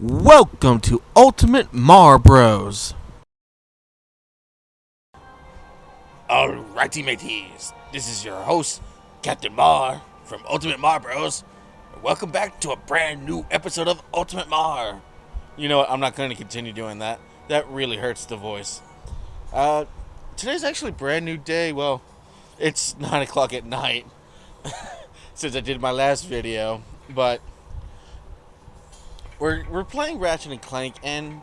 Welcome to UltimateMarBro's. Alrighty, mateys. This is your host, Captain Mar from UltimateMarBro's. Welcome back to a brand new episode of Ultimate Mar. You know what? I'm not going to continue doing that. That really hurts the voice. Today's actually a brand new day. Well, it's 9 o'clock at night since I did my last video, but we're playing Ratchet and Clank, and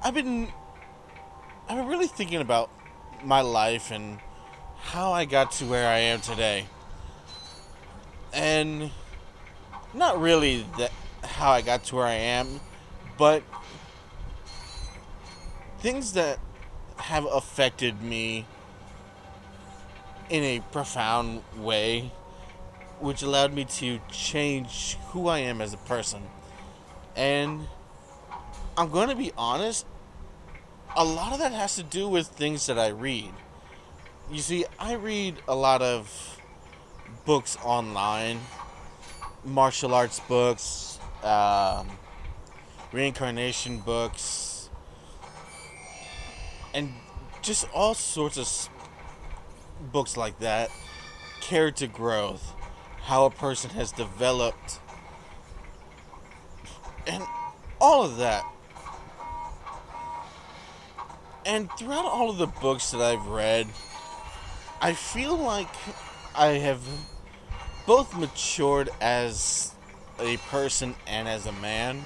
I've been really thinking about my life and how I got to where I am today. And not really that how I got to where I am, but things that have affected me in a profound way, which allowed me to change who I am as a person. And I'm going to be honest, a lot of that has to do with things that I read. You see, I read a lot of books online, martial arts books, reincarnation books, and just all sorts of books like that. Character growth, how a person has developed, and all of that. And throughout all of the books that I've read, I feel like I have both matured as a person and as a man.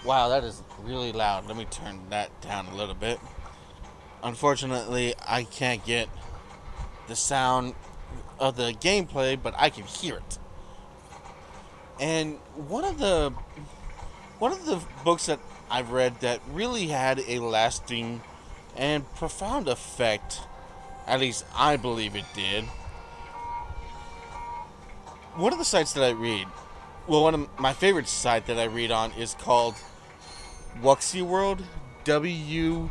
Wow, that is really loud. Let me turn that down a little bit. Unfortunately, I can't get the sound of the gameplay, but I can hear it. And one of the books that I've read that really had a lasting and profound effect, at least I believe it did. One of the sites that I read, well, one of my favorite site that I read on is called Wuxia World, WUXIA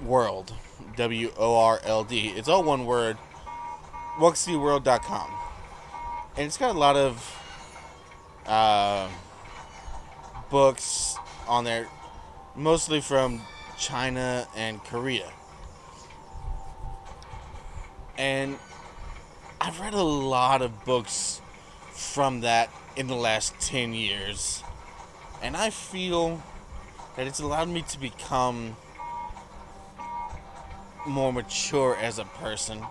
World, WORLD. It's all one word, WuxiaWorld.com. And it's got a lot of books on there, mostly from China and Korea. And I've read a lot of books from that in the last 10 years. And I feel that it's allowed me to become more mature as a person.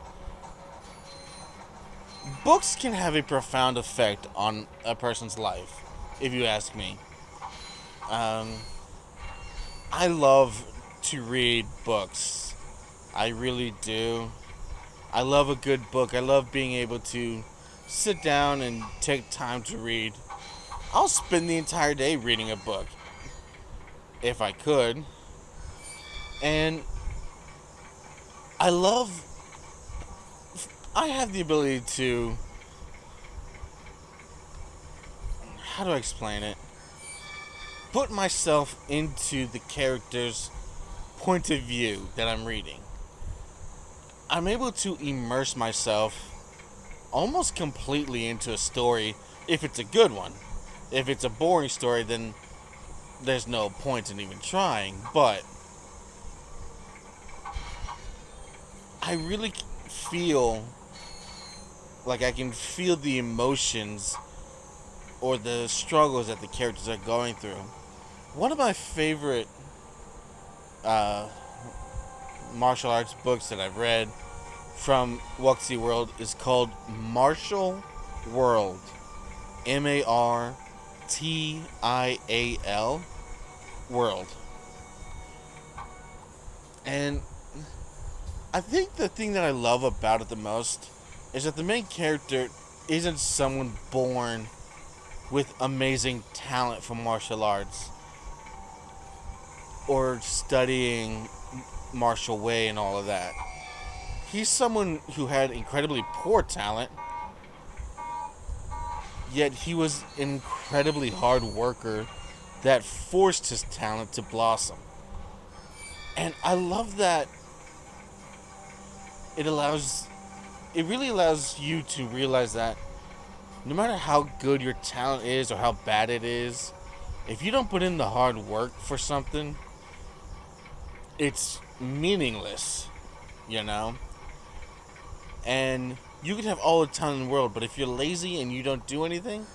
Books can have a profound effect on a person's life, if you ask me. I love to read books. I really do. I love a good book. I love being able to sit down and take time to read. I'll spend the entire day reading a book, if I could. And I have the ability to, how do I explain it? Put myself into the character's point of view that I'm reading. I'm able to immerse myself almost completely into a story if it's a good one. If it's a boring story, then there's no point in even trying. But I really feel like I can feel the emotions or the struggles that the characters are going through. One of my favorite martial arts books that I've read from Wuxia World is called Martial World. MARTIAL World. And I think the thing that I love about it the most is that the main character isn't someone born with amazing talent from martial arts or studying martial way and all of that. He's someone who had incredibly poor talent, yet he was an incredibly hard worker that forced his talent to blossom. And I love that it really allows you to realize that no matter how good your talent is or how bad it is, if you don't put in the hard work for something, it's meaningless, you know? And you can have all the talent in the world, but if you're lazy and you don't do anything,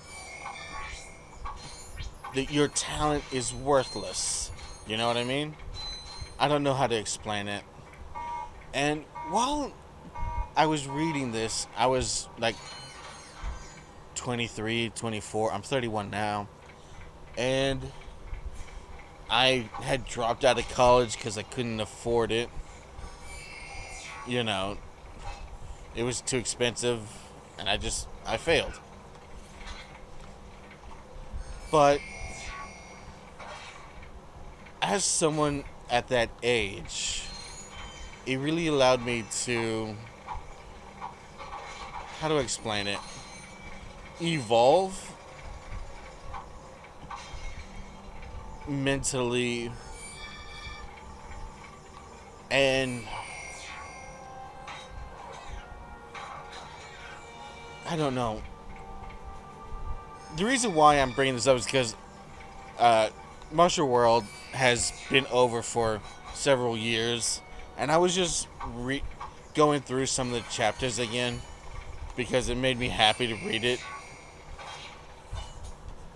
your talent is worthless. You know what I mean? I don't know how to explain it. And while I was reading this, I was like 23, 24. I'm 31 now. And I had dropped out of college because I couldn't afford it. You know, it was too expensive, and I failed. But as someone at that age, it really allowed me to, how do I explain it? Evolve mentally and I don't know. The reason why I'm bringing this up is because Martial World has been over for several years, and I was just going through some of the chapters again because it made me happy to read it.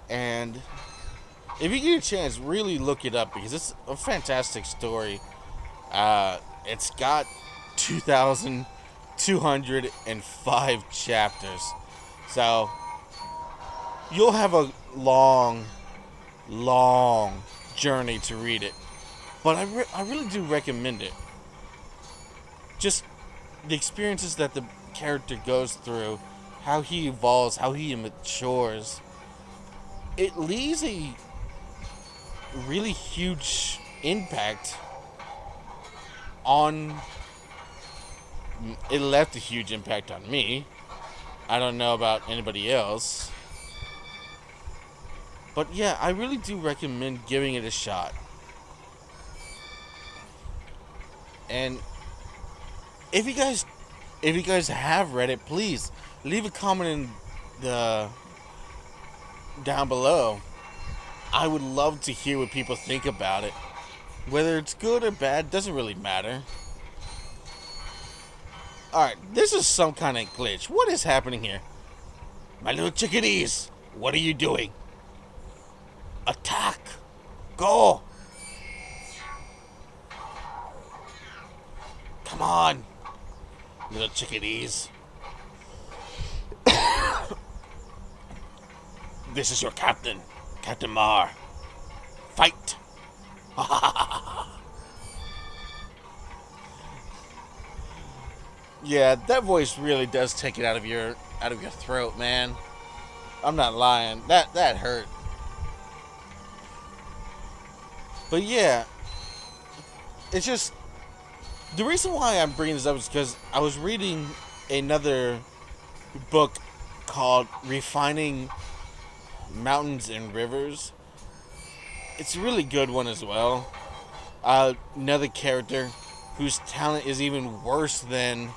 And if you get a chance, really look it up because it's a fantastic story. It's got 2,205 chapters, so you'll have a long journey to read it. But I really do recommend it. Just the experiences that the character goes through, how he evolves, how he matures. It leaves a really huge impact on. It left a huge impact on me. I don't know about anybody else. But yeah, I really do recommend giving it a shot. And if you guys have read it, please leave a comment in the down below. I would love to hear what people think about it. Whether it's good or bad doesn't really matter. Alright, this is some kind of glitch. What is happening here? My little chickadees, what are you doing? Attack! Go! Come on, little chickadees. This is your captain, Captain Mar. Fight! Yeah, that voice really does take it out of your throat, man. I'm not lying. That hurt. But yeah, it's just the reason why I'm bringing this up is because I was reading another book called Refining Mountains and Rivers. It's a really good one as well. Another character whose talent is even worse than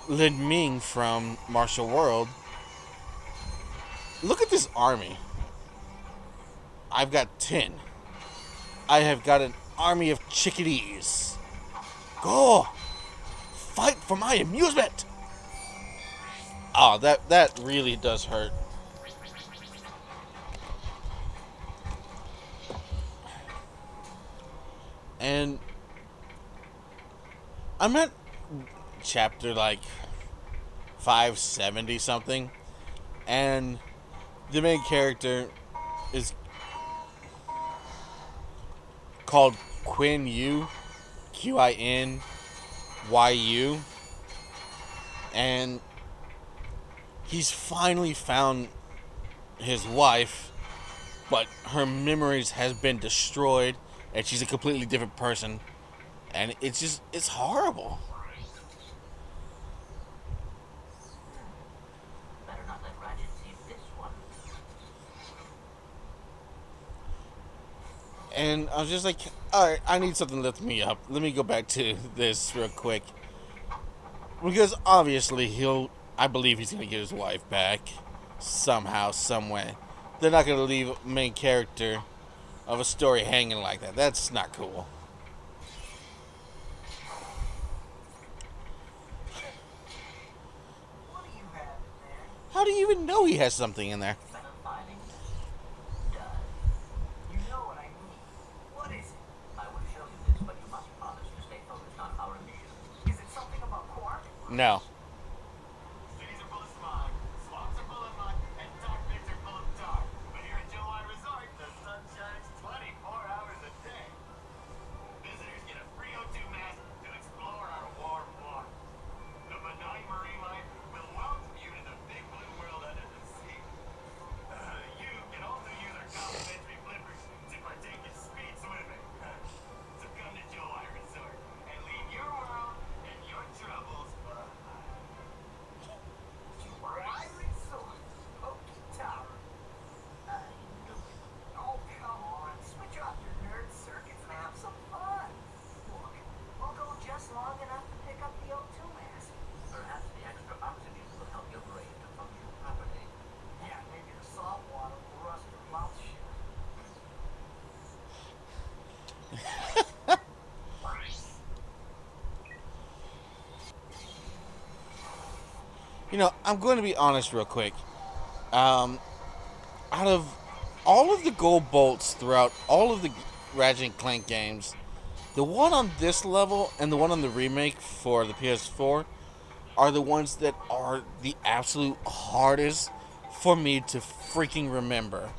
Lin Ming from Martial World. Look at this army. I've got 10. I have got an army of chickadees. Go! Fight for my amusement! Oh, that really does hurt. And I'm at chapter like 570 something, and the main character is called Quinn Yu, Quinyu, and he's finally found his wife, but her memories has been destroyed, and she's a completely different person, and it's horrible. Better not let Ratchet see this one. And I was just like, alright, I need something to lift me up. Let me go back to this real quick. Because obviously I believe he's gonna get his wife back somehow, some way. They're not gonna leave a main character of a story hanging like that. That's not cool. What do you have in there? How do you even know he has something in there? Venom filings. Done. You know what I mean. What is it? I will show you this, but you must promise to stay focused on our mission. Is it something about Quark? No. Cities are full of smog, swamps are full of mud, and dark pits are full of tar. But here at Joe Resort, the sun shines 24 hours a day. Visitors get a free O2 mask to explore our warm water. The benign marine life will welcome you to the big blue world under the sea. You can also use our complimentary flippers to partake in speed swimming. So come to Joe Resort and leave your world and your troubles behind. Why resort? Pokey Tower. I knew it. Oh, come on. Switch off your nerd circuits and have some fun. Look, we'll go just long enough to pick up the O2 mask. Perhaps the extra oxygen will help your brain to function properly. Yeah, maybe the salt water will rust your mouth shut. You know, I'm going to be honest real quick. Out of all of the gold bolts throughout all of the Ratchet and Clank games, the one on this level and the one on the remake for the PS4 are the ones that are the absolute hardest for me to freaking remember.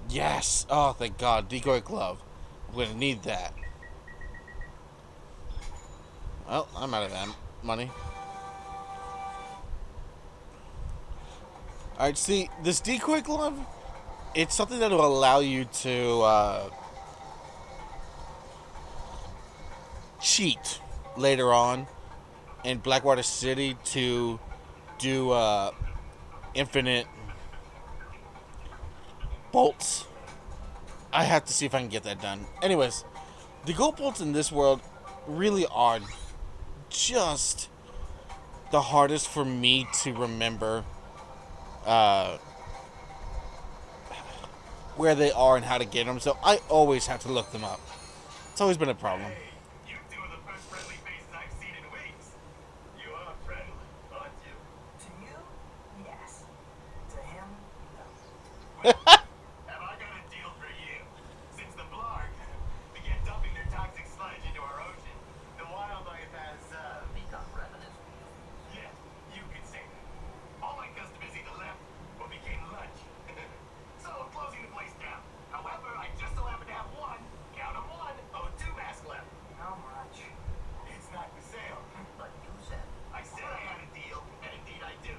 Yes. Oh, thank God. Decoy glove. I'm going to need that. Well, I'm out of that money. Alright, see, this decoy glove, it's something that will allow you to cheat later on in Blackwater City to do infinite bolts. I have to see if I can get that done. Anyways, the gold bolts in this world really are just the hardest for me to remember where they are and how to get them, so I always have to look them up. It's always been a problem. Hey, you two are the first friendly faces I've seen in weeks. You are friendly, aren't you? To you, yes. To him, no. Have I got a deal for you? Since the Blarg began dumping their toxic sludge into our ocean, the wildlife has, Become ravenous. yeah, you could say that. All my customers either left or became lunch. So I'm closing the place down. However, I just so happen to have one, count 'em one, O2 mask left. How much? It's not for sale. But you said I said I had a deal, and indeed I do.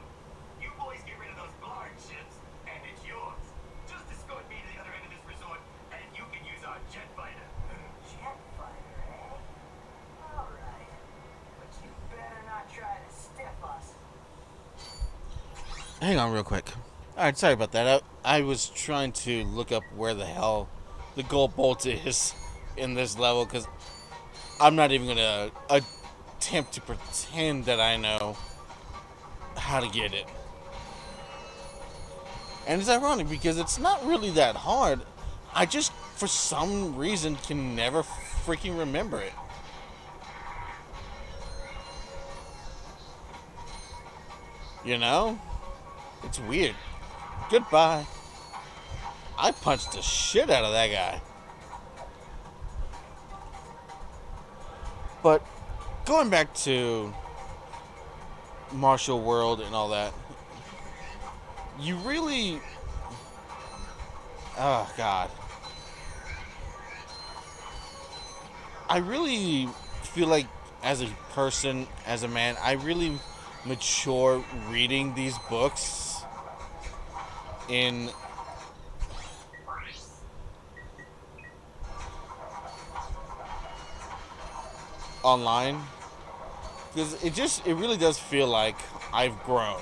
You boys get rid of those Blarg ships, and it's yours. Just escort me to the other end of this resort, and you can use our jet fighter. Jet fighter, eh? All right. But you better not try to stiff us. Hang on real quick. Alright, sorry about that. I was trying to look up where the hell the gold bolt is in this level, because I'm not even going to attempt to pretend that I know how to get it. And it's ironic because it's not really that hard. I just, for some reason, can never freaking remember it. You know? It's weird. Goodbye. I punched the shit out of that guy. But going back to Marshall World and all that, you really... Oh, God. I really feel like as a person, as a man, I really mature reading these books in online, because it really does feel like I've grown,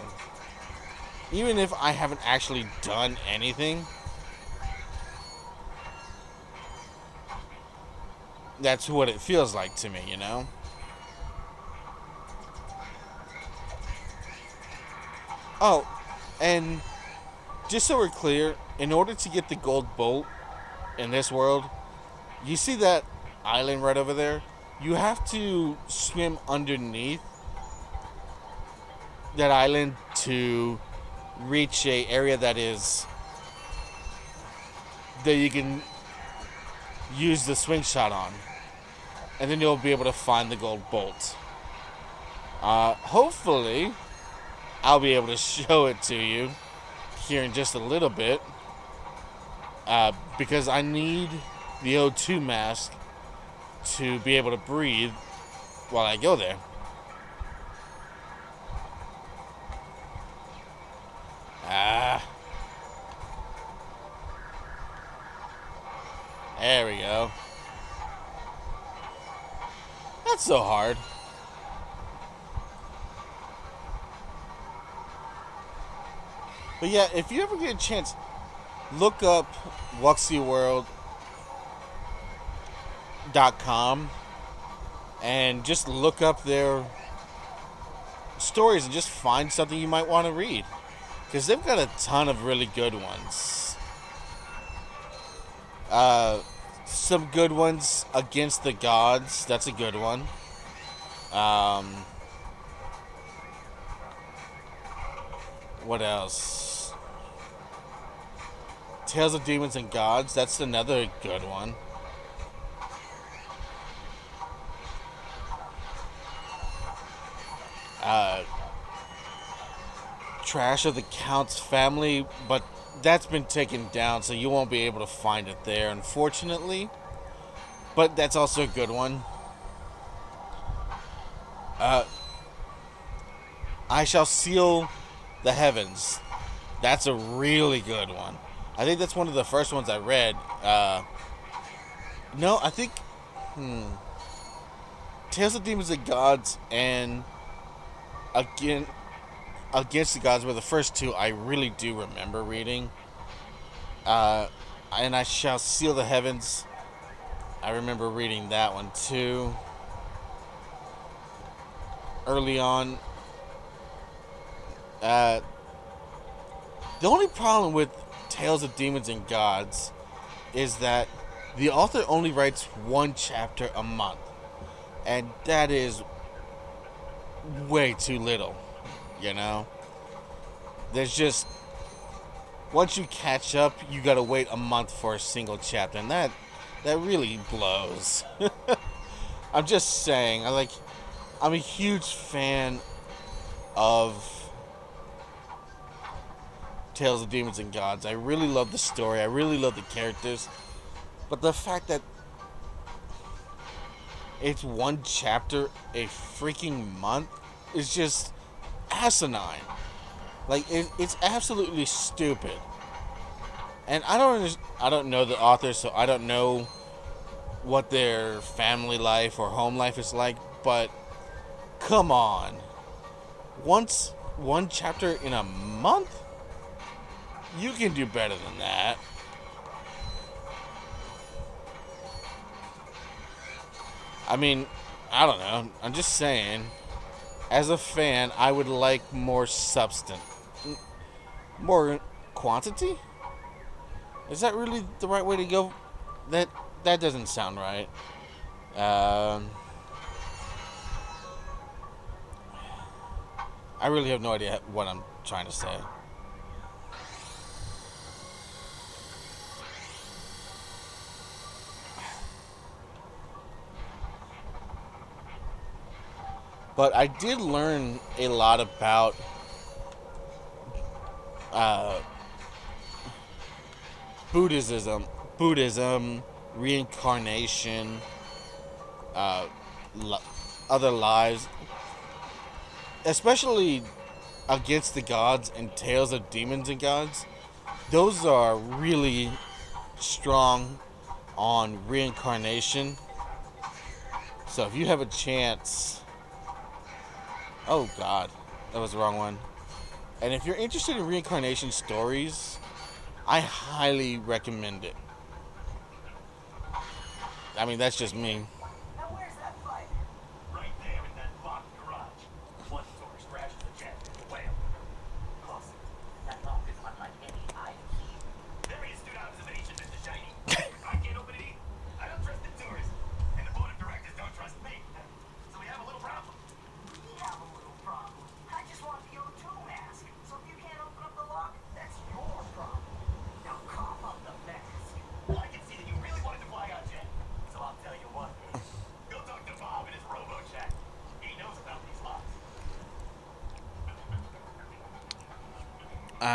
even if I haven't actually done anything. That's what it feels like to me, you know. Oh, and just so we're clear, in order to get the gold bolt in this world, you see that island right over there? You have to swim underneath that island to reach a area that you can use the swing shot on, and then you'll be able to find the gold bolt. Hopefully, I'll be able to show it to you here in just a little bit, because I need the O2 mask to be able to breathe while I go there. There we go. Not so hard. But yeah, if you ever get a chance, look up WuxieWorld.com and just look up their stories and just find something you might want to read. Because they've got a ton of really good ones. Some good ones, Against the Gods. That's a good one. What else? Tales of Demons and Gods. That's another good one. Trash of the Count's Family, but that's been taken down, so you won't be able to find it there, unfortunately. But that's also a good one. I Shall Seal the Heavens. That's a really good one. I think that's one of the first ones I read. No, I think Tales of Demons and Gods and Against the Gods were the first two I really do remember reading. And I Shall Seal the Heavens. I remember reading that one too. Early on. The only problem with Tales of Demons and Gods is that the author only writes one chapter a month. And that is way too little, you know? There's just... Once you catch up, you gotta wait a month for a single chapter. And that really blows. I'm just saying, I'm a huge fan of Tales of Demons and Gods. I really love the story. I really love the characters. But the fact that it's one chapter a freaking month is just asinine. It's absolutely stupid. And I don't know the author, so I don't know what their family life or home life is like, but come on. One chapter in a month? You can do better than that. I mean, I don't know. I'm just saying, as a fan, I would like more substance. More quantity? Is that really the right way to go? That doesn't sound right. I really have no idea what I'm trying to say. But I did learn a lot about Buddhism, reincarnation, other lives, especially Against the Gods and Tales of Demons and Gods. Those are really strong on reincarnation. So if you have a chance... Oh God, that was the wrong one. And if you're interested in reincarnation stories, I highly recommend it. I mean, that's just me. Now where's that fight? Right there in that locked garage. One sort of scratches the chest of the whale.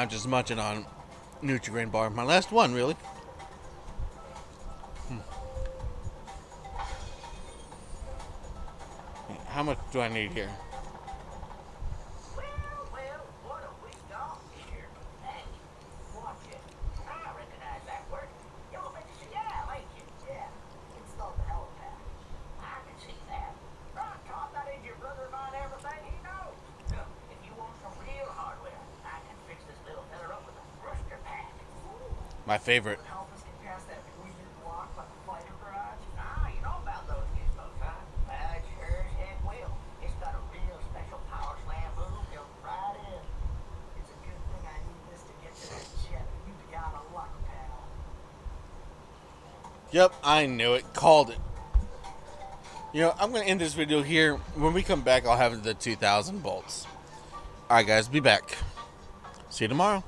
I'm just munching on Nutri-Grain bar. My last one, really. How much do I need here? Well, what have we got here? Hey, watch it. I recognize that word. You're a Seattle, ain't you? Yeah, it's the helipad. I can see that. I taught that idiot brother of mine everything he knows. Look, if you want some real hardware, I can fix this little feller up with a thruster pack. My favorite. Help us get past that weird block by the fighter garage. Ah, you know about those gizmos, huh? Well, it sure as heck will. It's got a real special power slam move built right in. It's a good thing I need this to get to that jet. You be out of luck, pal. Yep, I knew it. Called it. You know, I'm going to end this video here. When we come back, I'll have the 2,000 bolts. Alright, guys, be back. See you tomorrow.